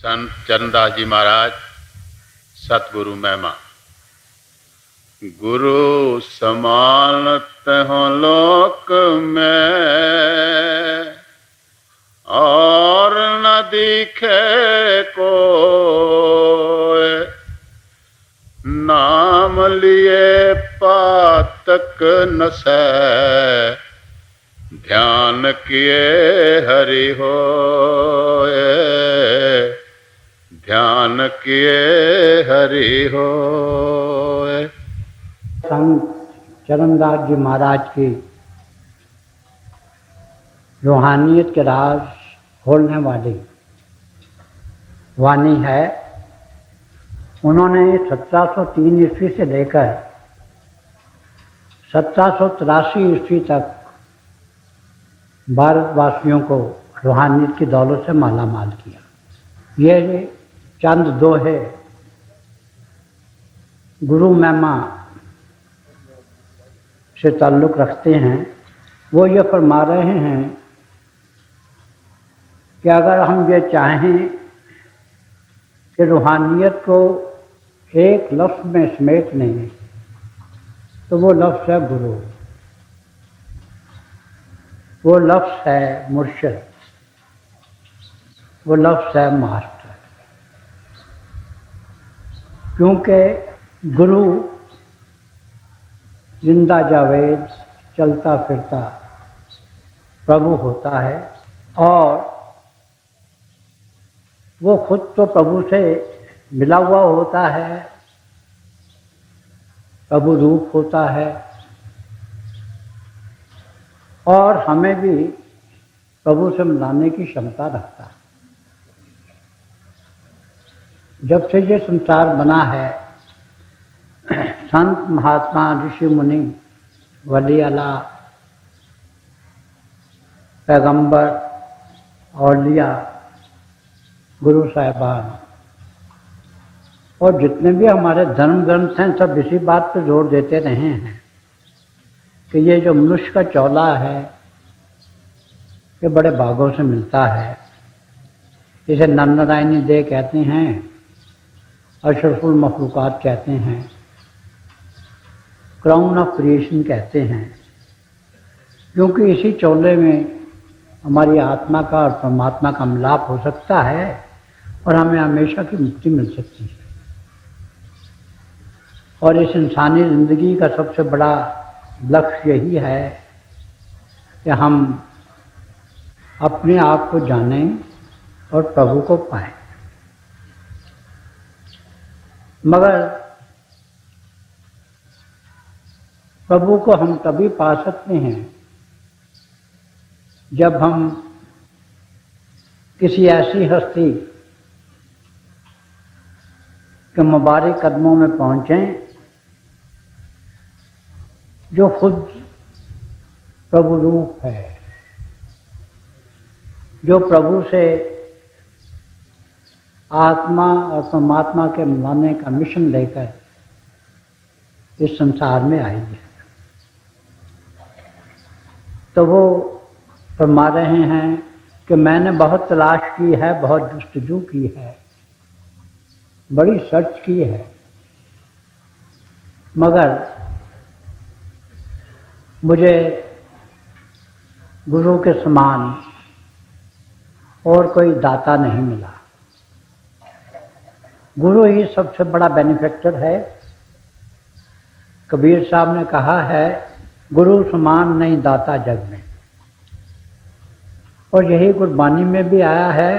संत चरणदास जी महाराज सतगुरु महिमा। गुरु समानत हो लोक में और न दिखे को, नाम लिए पातक न सै, ध्यान किए हरि होए, ध्यान किए हरि होए। संत चरणदास जी महाराज की रूहानियत के राज खोलने वाली वाणी है। उन्होंने 1703 ईस्वी से लेकर 1783 ईस्वी तक भारतवासियों को रूहानियत की दौलत से माला माल किया। ये चंद दोहे गुरु महिमा से ताल्लुक़ रखते हैं। वो ये फरमा रहे हैं कि अगर हम ये चाहें कि रूहानियत को एक लफ्ज़ में समेट लें तो वो लफ्ज़ है गुरु, वो लफ्ज़ है मुर्शिद, वो लफ्ज़ है मास्टर। क्योंकि गुरु जिंदा जावेद चलता फिरता प्रभु होता है और वो खुद तो प्रभु से मिला हुआ होता है, प्रभु रूप होता है और हमें भी प्रभु से मिलाने की क्षमता रखता है। जब से ये संसार बना है, संत महात्मा ऋषि मुनि वली अला पैगंबर औलिया गुरु साहिबान और जितने भी हमारे धर्म ग्रंथ हैं सब इसी बात पर जोर देते रहे हैं कि ये जो मनुष्य का चौला है ये बड़े भागों से मिलता है। इसे नरनारायणी देह कहते हैं, अशरफुल मखलूकात कहते हैं, क्राउन ऑफ क्रिएशन कहते हैं। क्योंकि इसी चौले में हमारी आत्मा का और परमात्मा का मिलाप हो सकता है और हमें हमेशा की मुक्ति मिल सकती है। और इस इंसानी ज़िंदगी का सबसे बड़ा लक्ष्य यही है कि हम अपने आप को जानें और प्रभु को पाएं। मगर प्रभु को हम तभी पा सकते हैं जब हम किसी ऐसी हस्ती के मुबारक कदमों में पहुँचें जो खुद प्रभु रूप है, जो प्रभु से आत्मा और परमात्मा के मिलाने का मिशन लेकर इस संसार में आई है। तो वो फरमा रहे हैं कि मैंने बहुत तलाश की है, बहुत जस्तजू की है, बड़ी सर्च की है, मगर मुझे गुरु के समान और कोई दाता नहीं मिला। गुरु ही सबसे बड़ा बेनिफैक्टर है। कबीर साहब ने कहा है, गुरु समान नहीं दाता जग में। और यही गुरबानी में भी आया है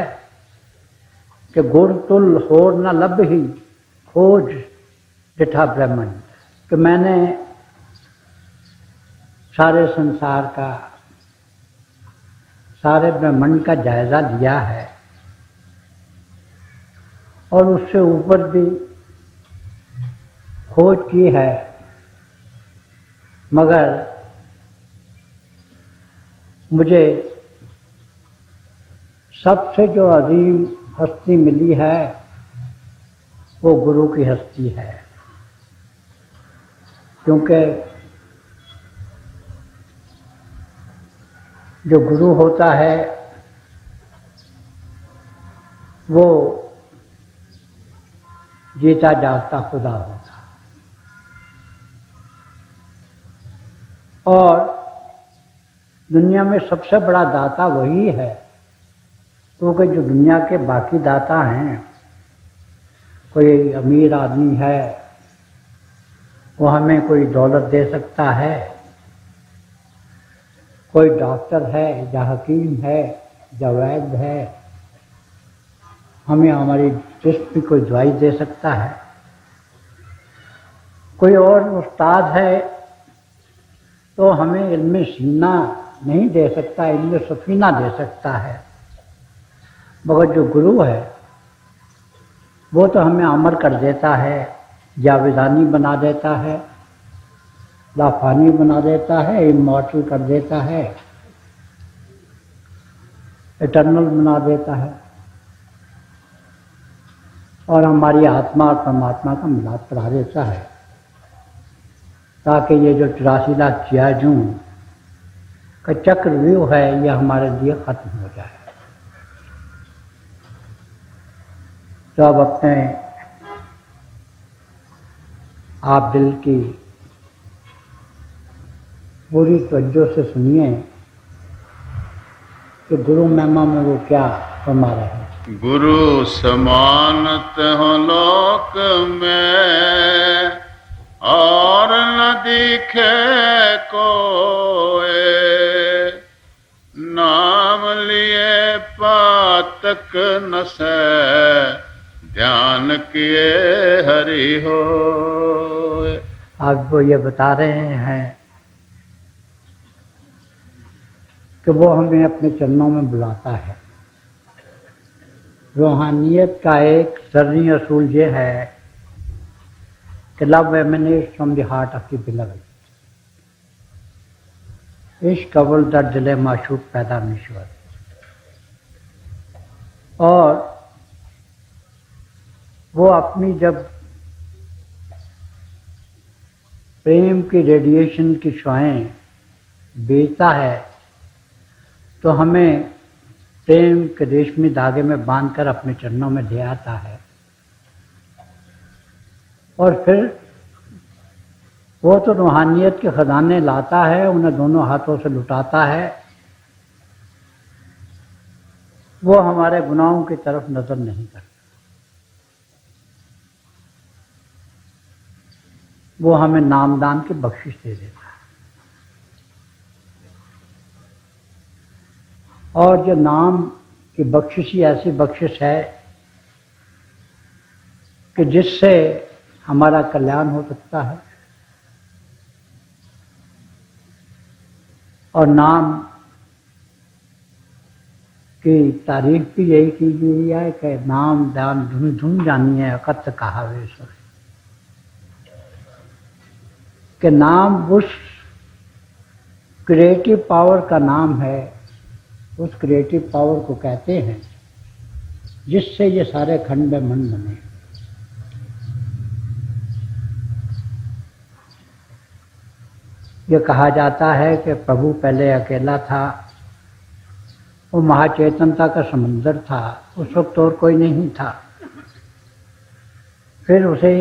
कि गुर तुल होर न लब ही खोज डिठा ब्रह्मन, कि मैंने सारे संसार का, सारे ब्रह्मांड का जायजा लिया है और उससे ऊपर भी खोज की है, मगर मुझे सबसे जो अजीम हस्ती मिली है वो गुरु की हस्ती है। क्योंकि जो गुरु होता है वो जीता जागता खुदा होता। और दुनिया में सबसे बड़ा दाता वही है, क्योंकि जो दुनिया के बाकी दाता हैं, कोई अमीर आदमी है वो हमें कोई दौलत दे सकता है, कोई डॉक्टर है या हकीम है या वैद्य है, हमें हमारी जिस्म कोई दवाई दे सकता है, कोई और उस्ताद है तो हमें इल्म सीना नहीं दे सकता, इल्म सफीना दे सकता है, मगर जो गुरु है वो तो हमें अमर कर देता है, जावेदानी बना देता है, लाफानी बना देता है, इमॉर्टल कर देता है, इटर्नल बना देता है, और हमारी आत्मा और परमात्मा का मिलाप करा देता है, ताकि ये जो 84 लाख जियाजू का चक्रव्यूह है यह हमारे लिए खत्म हो जाए। तो अब अपने आप दिल की पूरी तवज्जो से सुनिए कि गुरु महिमा में वो क्या फरमा रहे हैं। गुरु समानत हो लोक में और न दिखे कोए, नाम लिए पातक न से ध्यान किए हरि हो। आज वो ये बता रहे हैं कि वो हमें अपने चरणों में बुलाता है। रूहानियत का एक सरनी असूल ये है कि love emanates from the heart of the beloved. इश्क अव्वल दर दिले माशूक पैदा नश्वर। और वो अपनी जब प्रेम की रेडिएशन की शुआएं भेजता है तो हमें प्रेम के रेशमी धागे में बांधकर अपने चरणों में ले आता है, और फिर वो तो रूहानियत के खजाने लाता है, उन्हें दोनों हाथों से लुटाता है। वो हमारे गुनाहों की तरफ नजर नहीं करता, वो हमें नामदान की बख्शिश दे देता है। और जो नाम की बख्शिश ही ऐसी बख्शिश है कि जिससे हमारा कल्याण हो सकता है। और नाम की तारीफ भी यही की गई है कि नाम दान धुन धुन जानिए अकत कहावे सो, कि नाम उस क्रिएटिव पावर का नाम है, उस क्रिएटिव पावर को कहते हैं जिससे ये सारे खंड ब्रह्मांड बने। ये कहा जाता है कि प्रभु पहले अकेला था, वो महाचेतनता का समुद्र था, उस वक्त और कोई नहीं था। फिर उसे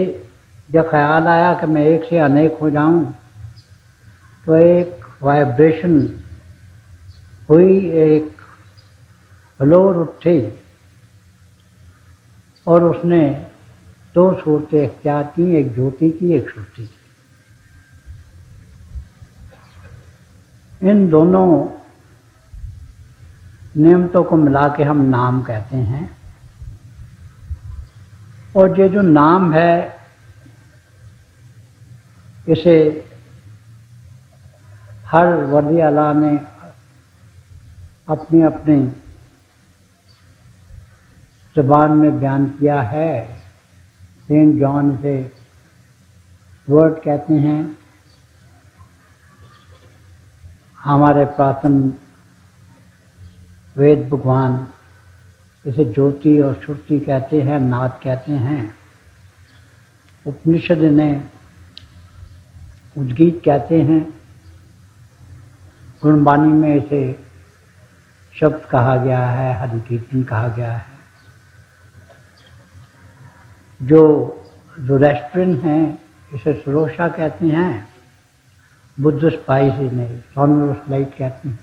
जब ख्याल आया कि मैं एक से अनेक हो जाऊं, तो एक वाइब्रेशन हुई, एक फ्लोर उठी, और उसने दो सूरतें इख्तियार की, एक ज्योति की, एक श्रुति की। इन दोनों नियमों को मिला के हम नाम कहते हैं। और ये जो नाम है इसे हर वली अला ने अपनी अपनी ज़बान में बयान किया है। सेंट जॉन से वर्ड कहते हैं, हमारे प्राचीन वेद भगवान इसे ज्योति और श्रुति कहते हैं, नाद कहते हैं। उपनिषद ने उद्गीत कहते हैं, गुणवाणी में इसे शब्द कहा गया है, हरि कीर्तन कहा गया है। जो जो रेस्टोरेंट हैं इसे सुरोशा कहते हैं, बुद्ध स्पाइस इन्हें सॉनरस लाइट कहते हैं।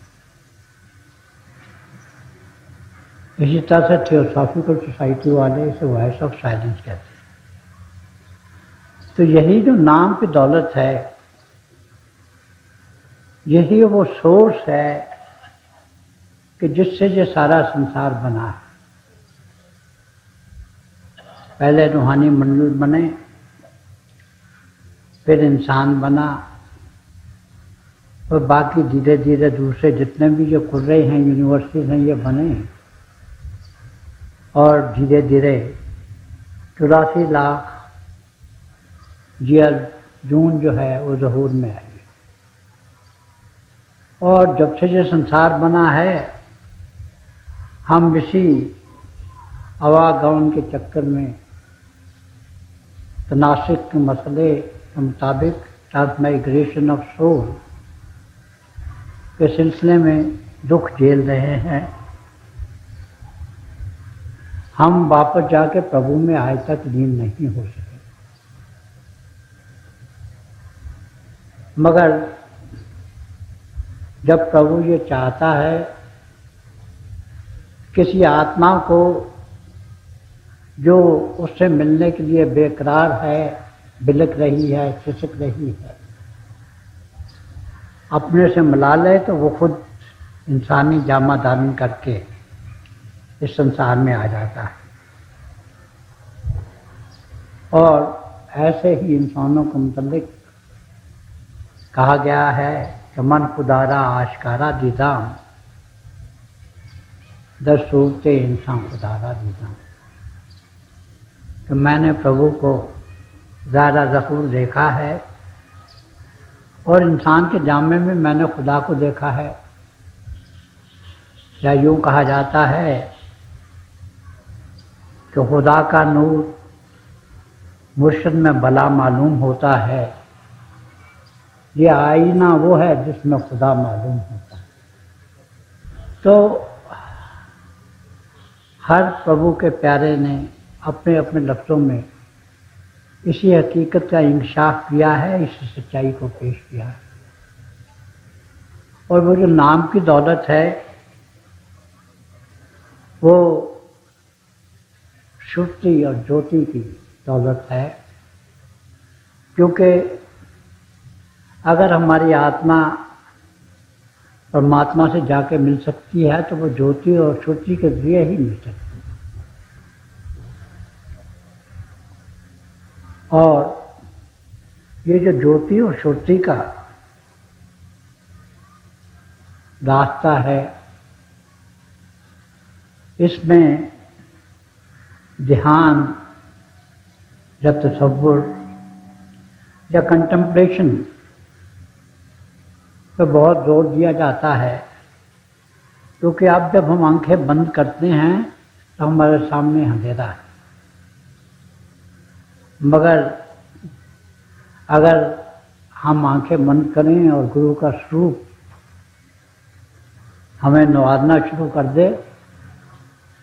इसी तरह से थियोसॉफिकल सोसाइटी वाले इसे वॉइस ऑफ साइलेंस कहते हैं। तो यही जो नाम की दौलत है, यही वो सोर्स है कि जिससे ये सारा संसार बना है। पहले रूहानी मंडल बने, फिर इंसान बना, और बाकी धीरे धीरे दूसरे जितने भी जो खुर्रे हैं, यूनिवर्सिटीज हैं, ये बने, और धीरे धीरे 84 लाख ईयर जून जो है वो ज़हूर में आई। और जब से ये संसार बना है, हम इसी आवागमन के चक्कर में तनासिक के मसले के मुताबिक ट्रांसमाइग्रेशन ऑफ सोल के सिलसिले में दुख झेल रहे हैं। हम वापस जाके प्रभु में आज तक लीन नहीं हो सके। मगर जब प्रभु ये चाहता है किसी आत्मा को जो उससे मिलने के लिए बेकरार है, बिलक रही है, खिसक रही है, अपने से मिला ले, तो वो खुद इंसानी जामा धारण करके इस संसार में आ जाता है। और ऐसे ही इंसानों को मुतल्लिक कहा गया है कि मन खुदारा आशकारा दीदाम, दर सूरते इंसान खुदारा दीदाम, कि मैंने प्रभु को ज़्यादा ज़हूर देखा है, और इंसान के जामे में मैंने खुदा को देखा है। या यूँ कहा जाता है कि खुदा का नूर मुर्शिद में भला मालूम होता है, ये आईना वो है जिसमें खुदा मालूम होता है। तो हर प्रभु के प्यारे ने अपने अपने लफ्ज़ों में इसी हकीकत का इंकशाफ किया है, इसी सच्चाई को पेश किया है। और वो जो नाम की दौलत है, वो श्रुति और ज्योति की दौलत है। क्योंकि अगर हमारी आत्मा परमात्मा से जाके मिल सकती है, तो वो ज्योति और श्रुति के जरिए ही मिल सकती है। और ये जो ज्योति और श्रुति का रास्ता है, इसमें ध्यान या तसव्वुर या कंटेम्पलेशन पे बहुत जोर दिया जाता है। क्योंकि अब जब हम आंखें बंद करते हैं तो हमारे सामने अंधेरा है, मगर अगर हम आंखें बंद करें और गुरु का स्वरूप हमें नवाजना शुरू कर दे,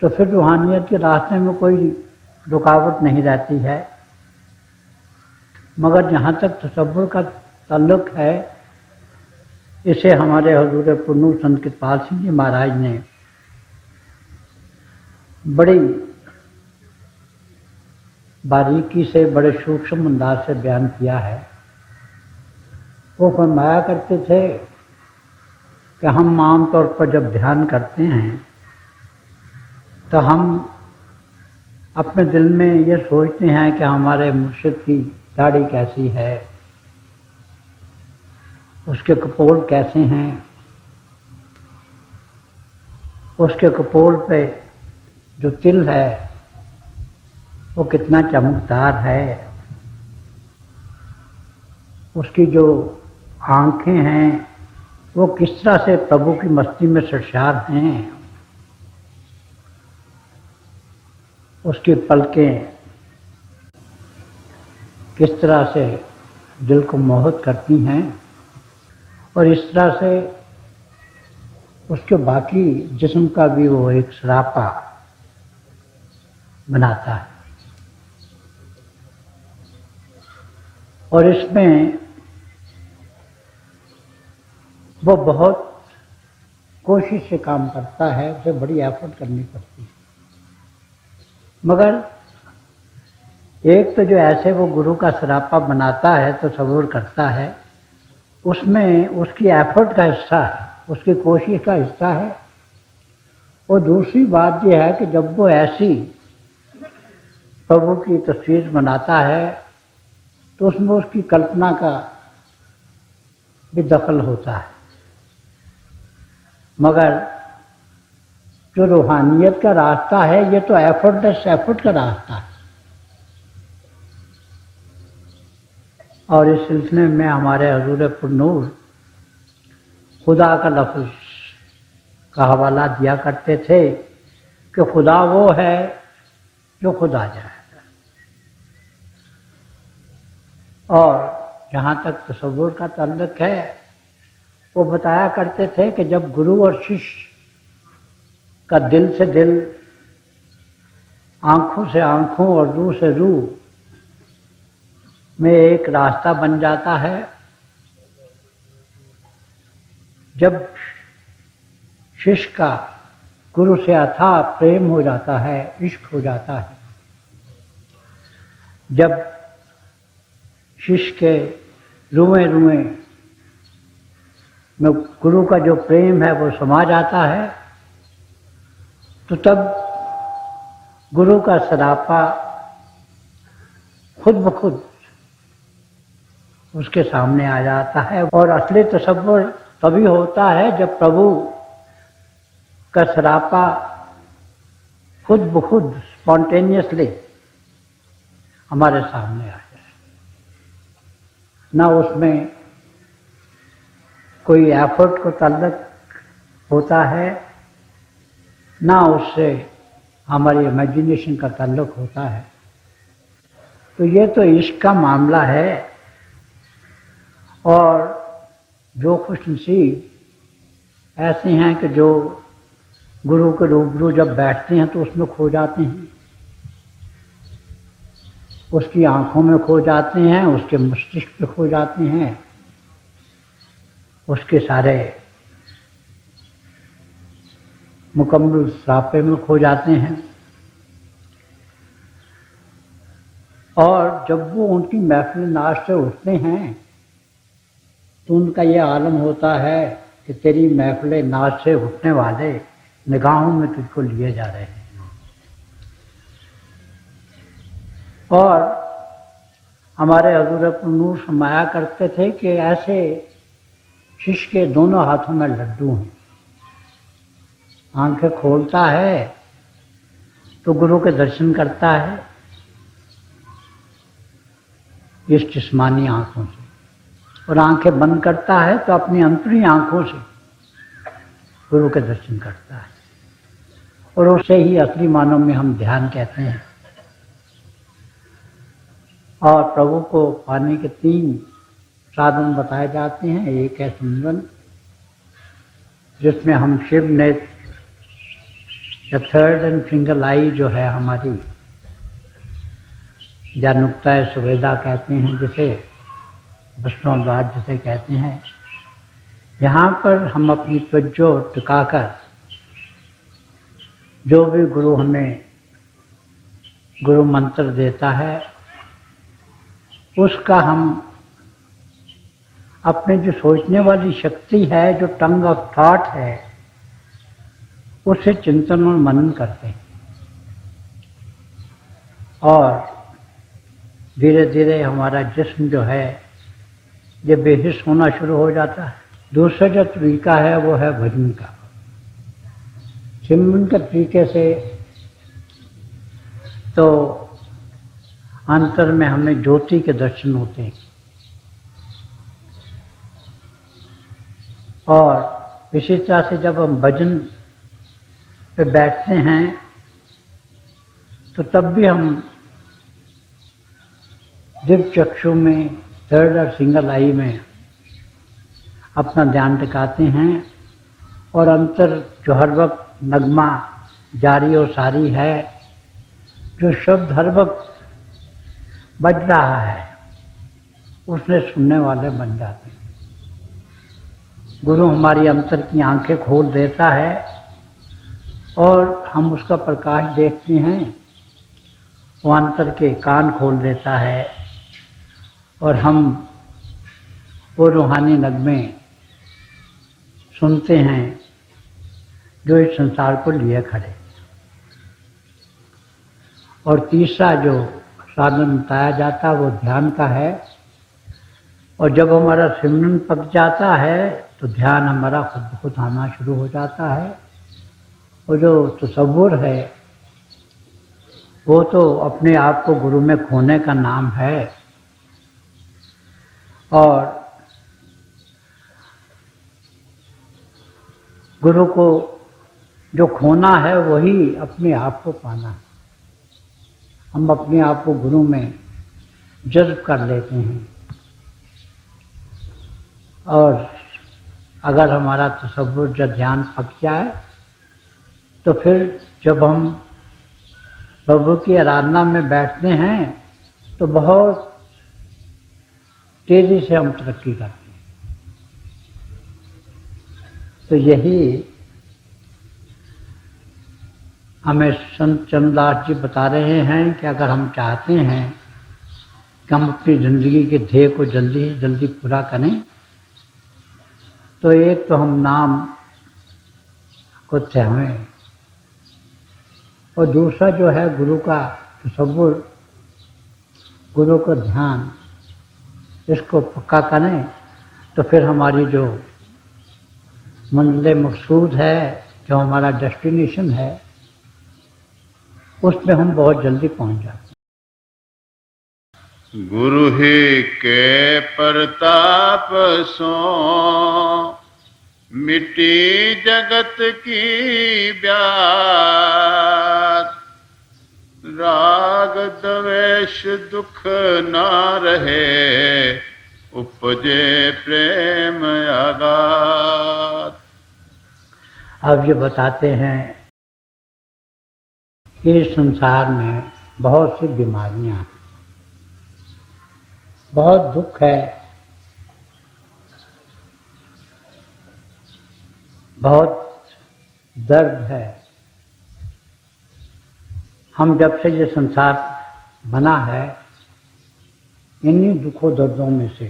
तो फिर रूहानियत के रास्ते में कोई रुकावट नहीं रहती है। मगर जहाँ तक तसव्वुर का ताल्लुक है, इसे हमारे हजूर पुरनूर संत कृपाल सिंह जी महाराज ने बड़ी बारीकी से, बड़े सूक्ष्म अंदाज से बयान किया है। वो फरमाया करते थे कि हम आमतौर पर जब ध्यान करते हैं तो हम अपने दिल में ये सोचते हैं कि हमारे मुर्शिद की दाढ़ी कैसी है, उसके कपोल कैसे हैं, उसके कपोल पे जो तिल है वो कितना चमकदार है, उसकी जो आंखें हैं वो किस तरह से प्रभु की मस्ती में सरशार हैं, उसकी पलकें किस तरह से दिल को मोहित करती हैं, और इस तरह से उसके बाकी जिस्म का भी वो एक सरापा बनाता है। और इसमें वो बहुत कोशिश से काम करता है, उसे बड़ी एफर्ट करनी पड़ती है। मगर एक तो जो ऐसे वो गुरु का सरापा बनाता है तो तसव्वुर करता है, उसमें उसकी एफर्ट का हिस्सा है, उसकी कोशिश का हिस्सा है। और दूसरी बात यह है कि जब वो ऐसी प्रभु की तस्वीर बनाता है तो उसमें उसकी कल्पना का भी दखल होता है। मगर जो रूहानियत का रास्ता है ये तो एफर्टलेस एफर्ट का रास्ता है। और इस सिलसिले में हमारे हजूर पुरनूर खुदा का लफ्ज़ का हवाला दिया करते थे कि खुदा वो है जो खुदा जाएगा। और जहाँ तक तसव्वुर का ताल्लुक है, वो बताया करते थे कि जब गुरु और शिष्य का दिल से दिल, आंखों से आंखों और रूह से रूह में एक रास्ता बन जाता है, जब शिष्य का गुरु से अथाह प्रेम हो जाता है, इश्क हो जाता है, जब शिष्य के रुएं रुएं में गुरु का जो प्रेम है वो समा जाता है, तो तब गुरु का सरापा खुद ब खुद उसके सामने आ जाता है। और असली तसव्वुर तभी होता है जब प्रभु का सरापा खुद ब खुद स्पॉन्टेनियसली हमारे सामने आ जाए, ना उसमें कोई एफर्ट को ताल्लुक होता है, ना उससे हमारी इमेजिनेशन का ताल्लुक होता है। तो ये तो इश्क का मामला है। और जो खुशनसीब ऐसे हैं कि जो गुरु के रूबरू जब बैठते हैं तो उसमें खो जाते हैं, उसकी आंखों में खो जाते हैं, उसके मस्तिष्क में खो जाते हैं, उसके सारे मुकम्मल सरापे में खो जाते हैं। और जब वो उनकी महफिल नाज से उठते हैं तो उनका ये आलम होता है कि तेरी महफिल नाज से उठने वाले निगाहों में तुझको लिए जा रहे हैं। और हमारे हजूर पुरनूर फरमाया करते थे कि ऐसे शिष्य के दोनों हाथों में लड्डू हैं, आंखें खोलता है तो गुरु के दर्शन करता है इस जिस्मानी आंखों से, और आंखें बंद करता है तो अपनी अंतरी आंखों से गुरु के दर्शन करता है। और उसे ही असली मानों में हम ध्यान कहते हैं। और प्रभु को पाने के 3 साधन बताए जाते हैं। एक है सिमरन, जिसमें हम शिव नेत्र या थर्ड एंड सिंगल आई जो है हमारी, या नुक्ता सुवेदा कहते हैं जिसे, विष्णुद्वार जिसे कहते हैं, यहाँ पर हम अपनी तवज्जो टिकाकर जो भी गुरु हमें गुरु मंत्र देता है उसका हम अपने जो सोचने वाली शक्ति है, जो टंग ऑफ थॉट है, उससे चिंतन और मनन करते हैं। और धीरे धीरे हमारा जिस्म जो है ये बेहिस होना शुरू हो जाता है। दूसरा जो तरीका है वो है भजन का। सिमरन के तरीके से तो अंतर में हमें ज्योति के दर्शन होते हैं, और इसी तरह से जब हम भजन पे बैठते हैं तो तब भी हम दिव्य चक्षु में, थर्ड और सिंगल आई में अपना ध्यान टिकाते हैं, और अंतर जो हर वक्त नगमा जारी और सारी है, जो शब्द हर वक्त बज रहा है, उसने सुनने वाले बन जाते हैं। गुरु हमारी अंतर की आंखें खोल देता है और हम उसका प्रकाश देखते हैं। वो अंतर के कान खोल देता है और हम वो रूहानी नगमे सुनते हैं जो इस संसार को लिए खड़े। और तीसरा जो साधन बताया जाता वो ध्यान का है। और जब हमारा सिमरन पक जाता है तो ध्यान हमारा खुद ब खुद आना शुरू हो जाता है। और जो तसव्वुर है वो तो अपने आप को गुरु में खोने का नाम है। और गुरु को जो खोना है वही अपने आप को पाना है। हम अपने आप को गुरु में जज्ब कर लेते हैं। और अगर हमारा तसव्वुर जब ध्यान पक जाए तो फिर जब हम प्रभु की आराधना में बैठते हैं तो बहुत तेजी से हम तरक्की करते हैं। तो यही हमें संत चंद्रदास जी बता रहे हैं कि अगर हम चाहते हैं कि हम अपनी जिंदगी के ध्येय को जल्दी से जल्दी पूरा करें तो एक तो हम नाम को चाहें और दूसरा जो है गुरु का तसव्वुर, गुरु का ध्यान, इसको पक्का करें तो फिर हमारी जो मंजिल मकसूद है, जो हमारा डेस्टिनेशन है, उसमें हम बहुत जल्दी पहुंच जाते हैं। गुरु ही के प्रताप सो मिट्टी जगत की ब्यास, राग द्वेष दुख ना रहे, उपजे प्रेम आगात। अब ये बताते हैं कि इस संसार में बहुत सी बीमारियां हैं, बहुत दुख है, बहुत दर्द है। हम जब से ये संसार बना है इन्हीं दुखों दर्दों में से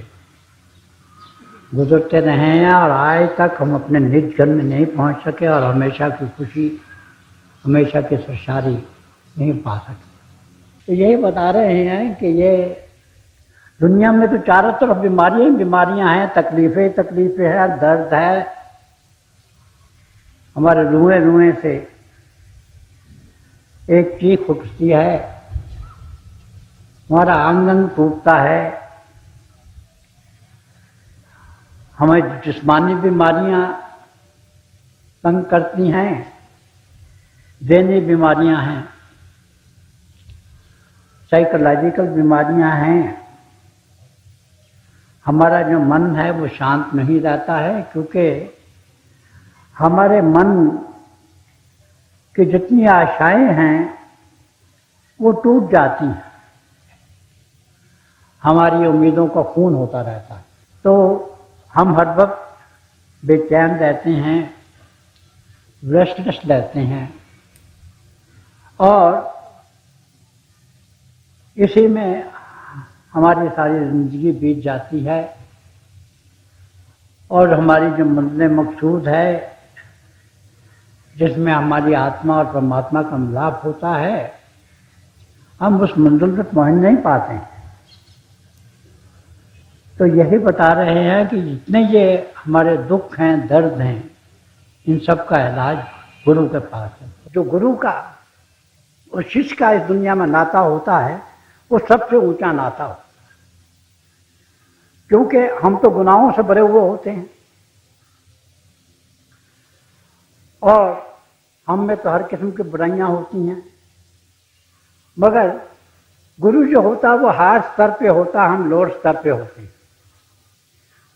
गुजरते रहे हैं और आज तक हम अपने निज घर में नहीं पहुंच सके और हमेशा की खुशी, हमेशा की सरसारी नहीं पा सके। तो यही बता रहे हैं कि ये दुनिया में तो चारों तरफ बीमारियां हैं, तकलीफें हैं, दर्द है। हमारे रुएं से एक चीख उठती है, हमारा आंगन टूटता है, हमें जिस्मानी बीमारियां तंग करती हैं, ज़हनी बीमारियां हैं, साइकोलॉजिकल बीमारियां हैं। हमारा जो मन है वो शांत नहीं रहता है क्योंकि हमारे मन की जितनी आशाएं हैं वो टूट जाती हैं, हमारी उम्मीदों का खून होता रहता है। तो हम हर वक्त बेचैन रहते हैं, रेस्टलेस रहते हैं और इसी में हमारी सारी जिंदगी बीत जाती है। और हमारी जो मंजिल मकसूद है, जिसमें हमारी आत्मा और परमात्मा का मिलाप होता है, हम उस मंजिल तक पहुंच नहीं पाते हैं। तो यही बता रहे हैं कि जितने ये हमारे दुख हैं, दर्द हैं, इन सब का इलाज गुरु के पास है। जो गुरु का और शिष्य का इस दुनिया में नाता होता है वो सबसे ऊंचा नाता होता है, क्योंकि हम तो गुनाहों से भरे हुए होते हैं और हम में तो हर किस्म की बुराइयां होती हैं। मगर गुरु जो होता है वो हायर स्तर पे होता है, हम लोअर स्तर पे होते हैं।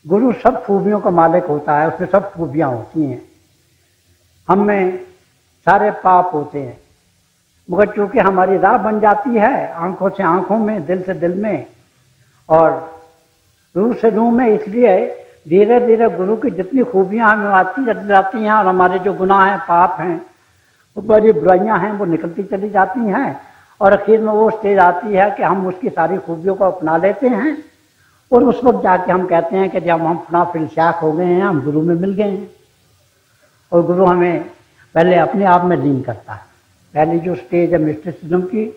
गुरु सब खूबियों का मालिक होता है, उसमें सब खूबियां होती हैं। हम में सारे पाप होते हैं, मगर चूंकि हमारी राह बन जाती है आंखों से आंखों में, दिल से दिल में, और रूह से रूह में इसलिए धीरे धीरे गुरु की जितनी खूबियां हमें आती चली जाती हैं और हमारे जो गुनाह हैं, पाप हैं, वो बड़ी बुराइयां हैं, वो निकलती चली जाती हैं और आखिर में वो स्टेज आती है कि हम उसकी सारी खूबियों को अपना लेते हैं और उस वक्त जाके हम कहते हैं कि जब हम अपना फिलशाक हो गए हैं, हम गुरु में मिल गए हैं। और गुरु हमें पहले अपने आप में लीन करता है। पहली जो स्टेज है मिस्टिसिज्म की,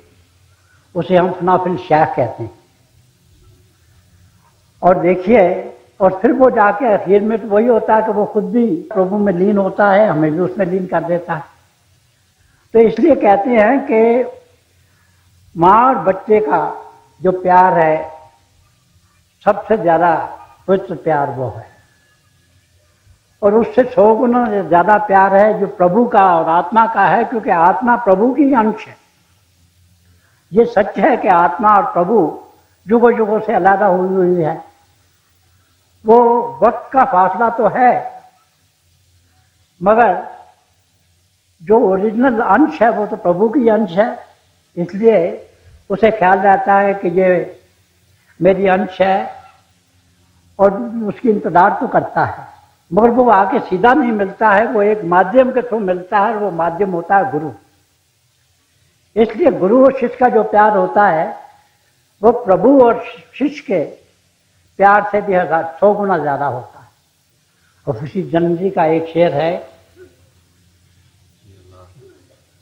उसे हम फनाफिल शेख कहते हैं। और देखिए, और फिर वो जाके आखिर में तो वही होता है कि वो खुद भी प्रभु में लीन होता है, हमें भी उसमें लीन कर देता है। तो इसलिए कहते हैं कि माँ और बच्चे का जो प्यार है, सबसे ज्यादा पवित्र प्यार वो है, और उससे 100 गुना ज्यादा प्यार है जो प्रभु का और आत्मा का है, क्योंकि आत्मा प्रभु की अंश है। ये सच है कि आत्मा और प्रभु युगों युगों से अलग हुई है। वो वक्त का फासला तो है, मगर जो ओरिजिनल अंश है वो तो प्रभु की अंश है। इसलिए उसे ख्याल रहता है कि ये मेरी अंश है और उसकी इंतजार तो करता है, मगर वो आके सीधा नहीं मिलता है, वो एक माध्यम के थ्रू मिलता है, और वो माध्यम होता है गुरु। इसलिए गुरु और शिष्य का जो प्यार होता है वो प्रभु और शिष्य के प्यार से भी 100 गुना ज्यादा होता है। और खुशी जन्म जी का एक शेर है,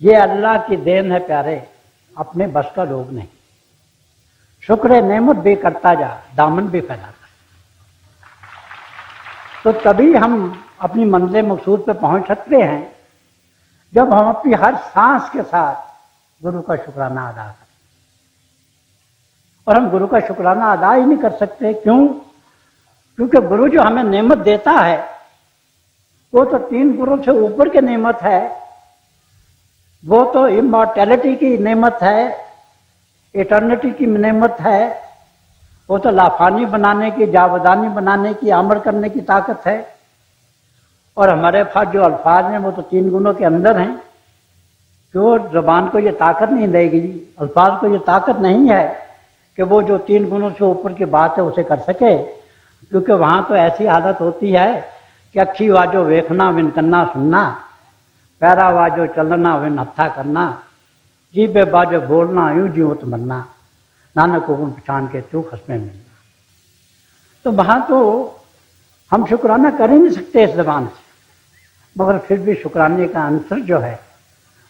ये अल्लाह की देन है प्यारे, अपने बस का रोग नहीं, शुक्र नेमत भी करता जा, दामन भी फैलाता। तो तभी हम अपनी मंजिल मकसूद पे पहुंच सकते हैं जब हम अपनी हर सांस के साथ गुरु का शुक्राना अदा करें। और हम गुरु का शुक्राना अदा ही नहीं कर सकते। क्यों? क्योंकि गुरु जो हमें नेमत देता है वो तो 3 गुरु से ऊपर की नेमत है। वो तो इमॉर्टैलिटी की नेमत है, इटर्निटी की नेमत है। वो तो लाफानी बनाने की, जावदानी बनाने की, अमर करने की ताकत है। और हमारे पास जो अल्फाज हैं वो तो 3 गुणों के अंदर हैं। जो ज़बान को ये ताकत नहीं देगी, अल्फाज को ये ताकत नहीं है कि वो जो 3 गुणों से ऊपर की बात है उसे कर सके। क्योंकि वहाँ तो ऐसी हालत होती है कि अखी वाजो वेखना विन कन्ना सुनना, पैरा वाजो चलना विन हत्था करना, जीबे बाजो बोलना यूं जीवत मरना, नानक को गुण पहचान के तू खसमे मिलना। तो वहाँ तो हम शुक्राना कर ही नहीं सकते इस ज़बान से, मगर फिर भी शुक्राने का आंसर जो है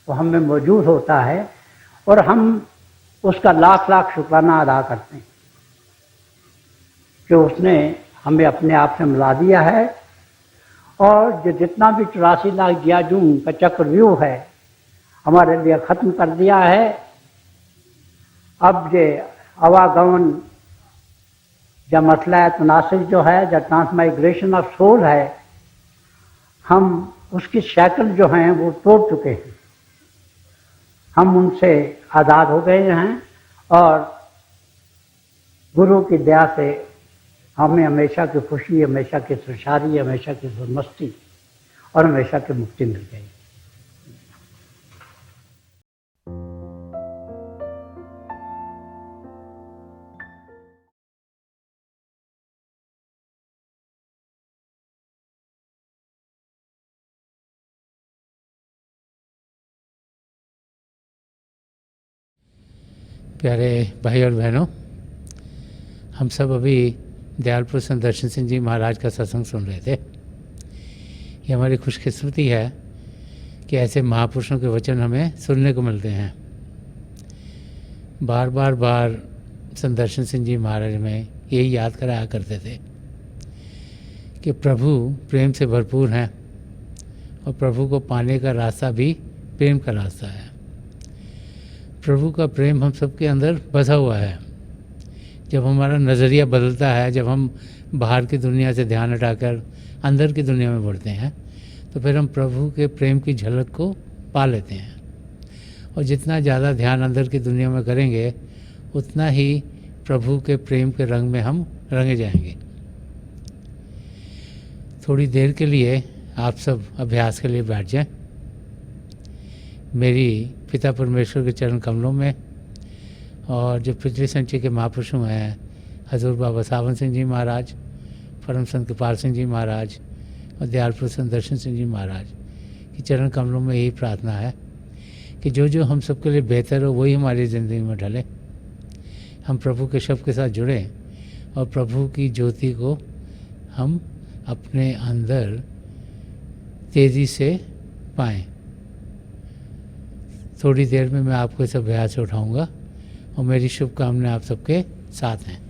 वो हमें मौजूद होता है और हम उसका लाख लाख शुक्राना अदा करते हैं कि उसने हमें अपने आप से मिला दिया है। और जो जितना भी 84 लाख जियाजून का चक्रव्यूह है हमारे लिए ख़त्म कर दिया है। अब ये आवागमन या मसला तनासिर जो है, या ट्रांसमाइग्रेशन ऑफ सोल है, हम उसकी शैकल जो हैं वो तोड़ चुके हैं। हम उनसे आज़ाद हो गए हैं और गुरु की दया से हमें हमेशा की खुशी, हमेशा की खुशहाली, हमेशा की मस्ती और हमेशा की मुक्ति मिल गई। प्यारे भाई और बहनों, हम सब अभी दयाल पुरुष दर्शन सिंह जी महाराज का सत्संग सुन रहे थे। ये हमारी खुशकिस्मती है कि ऐसे महापुरुषों के वचन हमें सुनने को मिलते हैं। बार बार संत दर्शन सिंह जी महाराज में यही याद कराया करते थे कि प्रभु प्रेम से भरपूर हैं और प्रभु को पाने का रास्ता भी प्रेम का रास्ता है। प्रभु का प्रेम हम सबके अंदर बसा हुआ है। जब हमारा नज़रिया बदलता है, जब हम बाहर की दुनिया से ध्यान हटाकर अंदर की दुनिया में बढ़ते हैं, तो फिर हम प्रभु के प्रेम की झलक को पा लेते हैं। और जितना ज़्यादा ध्यान अंदर की दुनिया में करेंगे उतना ही प्रभु के प्रेम के रंग में हम रंगे जाएंगे। थोड़ी देर के लिए आप सब अभ्यास के लिए बैठ जाएं। मेरी पिता परमेश्वर के चरण कमलों में और जो पिछले संचय के महापुरुषों हैं हजूर बाबा सावन सिंह जी महाराज, परम संत कृपाल सिंह जी महाराज और दयालपुर सुदर्शन सिंह जी महाराज की चरण कमलों में यही प्रार्थना है कि जो जो हम सबके लिए बेहतर हो वही हमारी ज़िंदगी में ढले। हम प्रभु के शब्द के साथ जुड़ें और प्रभु की ज्योति को हम अपने अंदर तेज़ी से पाएं। थोड़ी देर में मैं आपको इस अभ्यास से उठाऊँगा और मेरी शुभकामनाएं आप सबके साथ हैं।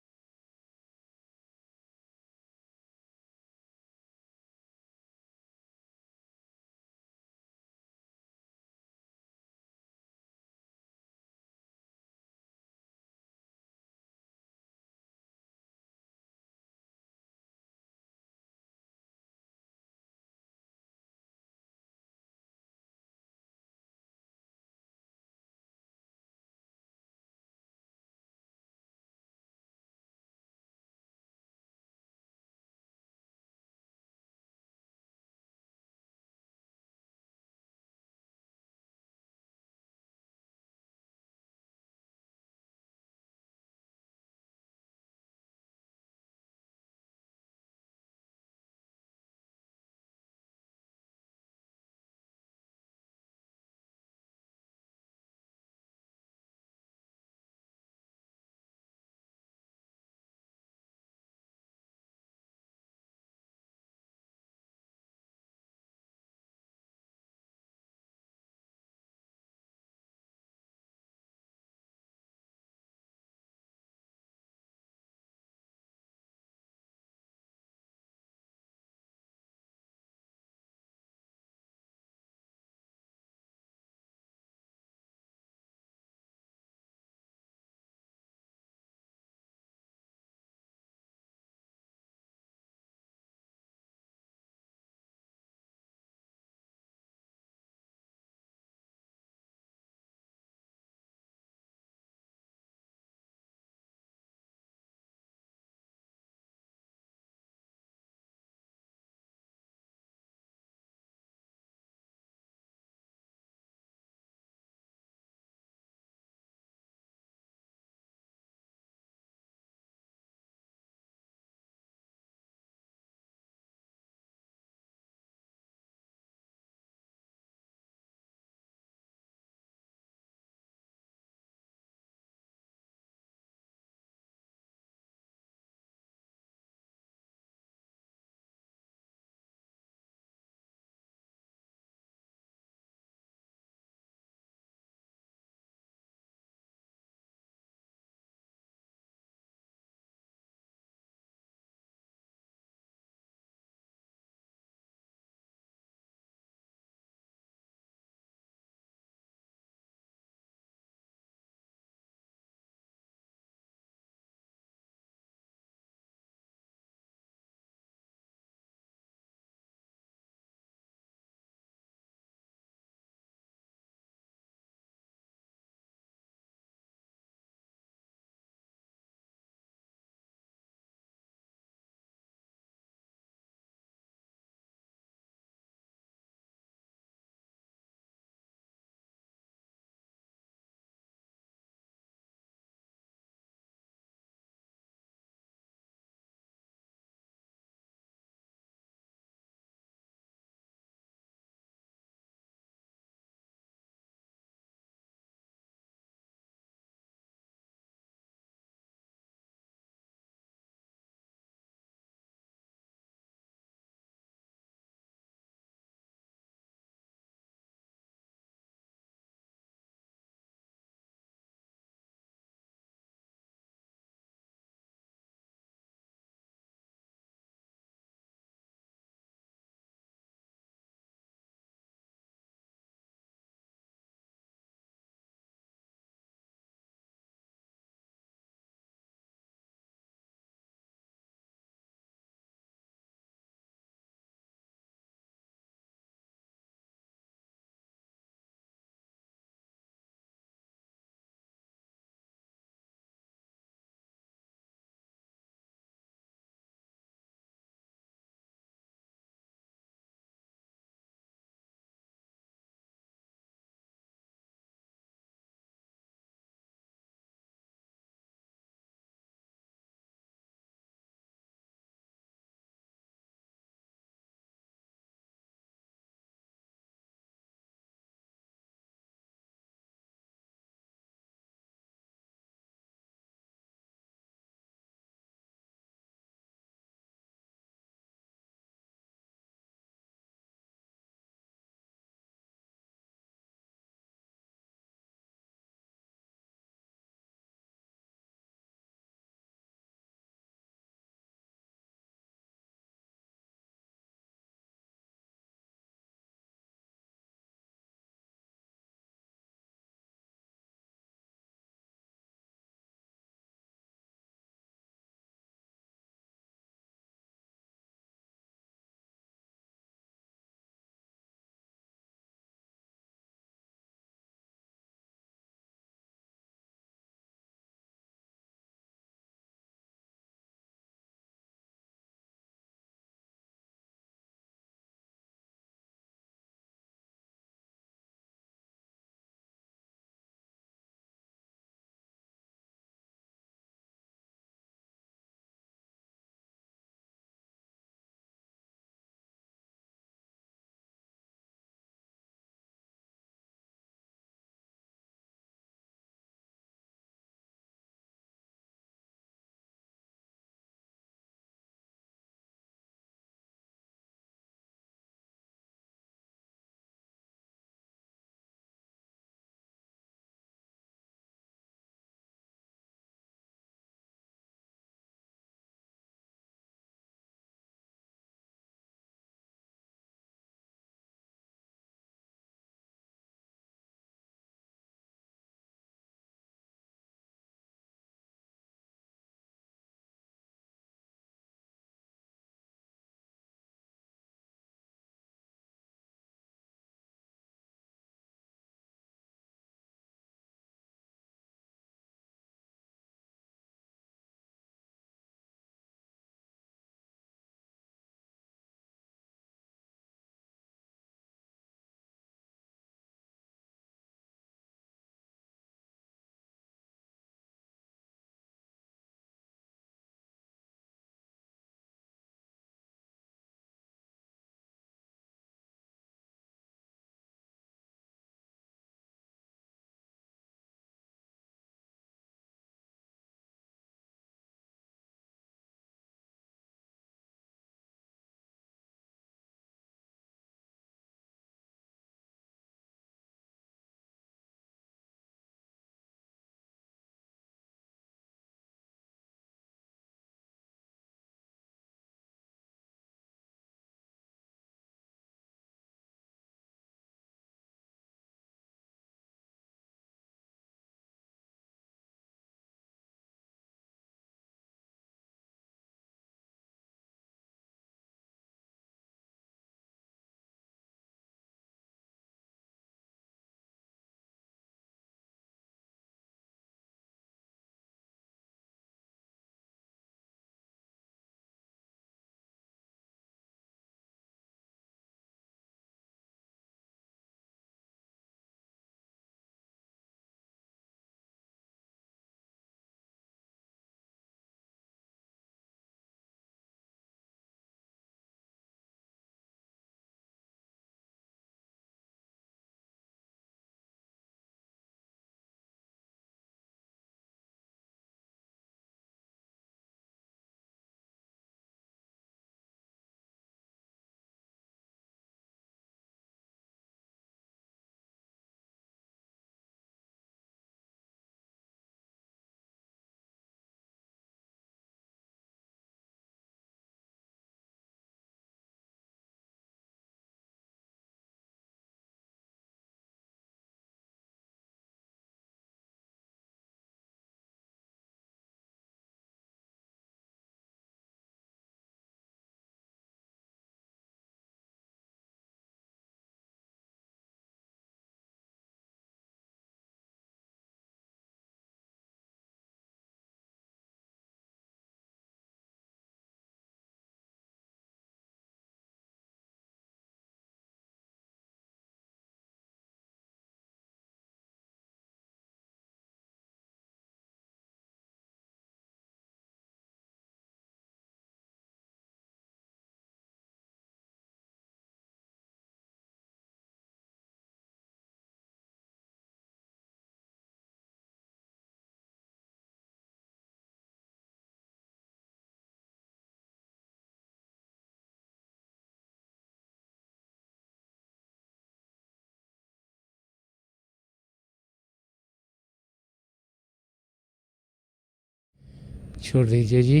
छोड़ दीजिए जी,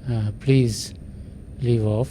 प्लीज़ लीव ऑफ।